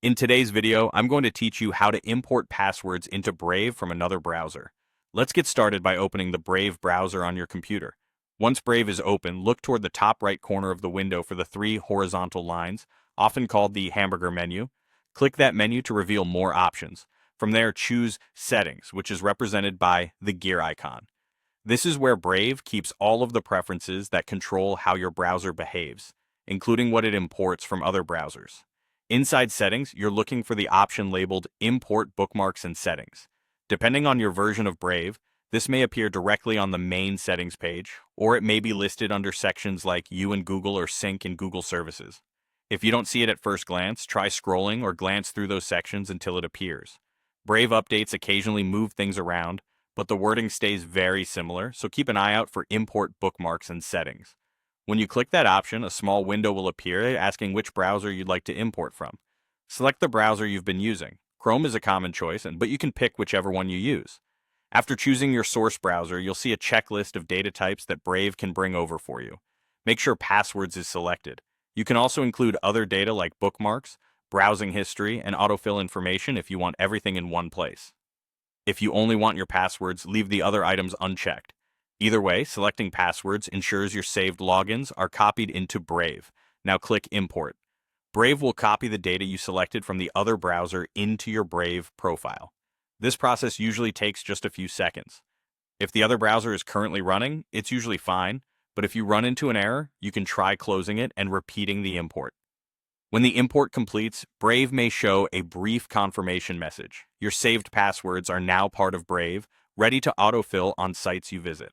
In today's video, I'm going to teach you how to import passwords into Brave from another browser. Let's get started by opening the Brave browser on your computer. Once Brave is open, look toward the top right corner of the window for the three horizontal lines, often called the hamburger menu. Click that menu to reveal more options. From there, choose Settings, which is represented by the gear icon. This is where Brave keeps all of the preferences that control how your browser behaves, including what it imports from other browsers. Inside Settings, you're looking for the option labeled Import Bookmarks and Settings. Depending on your version of Brave, this may appear directly on the main settings page, or it may be listed under sections like You and Google or Sync in Google Services. If you don't see it at first glance, try scrolling or glance through those sections until it appears. Brave updates occasionally move things around, but the wording stays very similar, so keep an eye out for Import Bookmarks and Settings. When you click that option, a small window will appear asking which browser you'd like to import from. Select the browser you've been using. Chrome is a common choice, but you can pick whichever one you use. After choosing your source browser, you'll see a checklist of data types that Brave can bring over for you. Make sure Passwords is selected. You can also include other data like bookmarks, browsing history, and autofill information if you want everything in one place. If you only want your passwords, leave the other items unchecked. Either way, selecting passwords ensures your saved logins are copied into Brave. Now click Import. Brave will copy the data you selected from the other browser into your Brave profile. This process usually takes just a few seconds. If the other browser is currently running, it's usually fine, but if you run into an error, you can try closing it and repeating the import. When the import completes, Brave may show a brief confirmation message. Your saved passwords are now part of Brave, ready to autofill on sites you visit.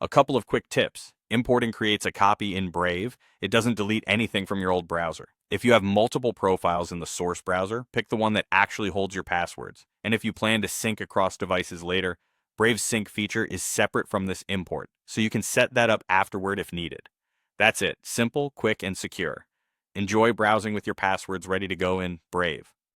A couple of quick tips. Importing creates a copy in Brave. It doesn't delete anything from your old browser. If you have multiple profiles in the source browser, pick the one that actually holds your passwords. And if you plan to sync across devices later, Brave's sync feature is separate from this import, so you can set that up afterward if needed. That's it. Simple, quick, and secure. Enjoy browsing with your passwords ready to go in Brave.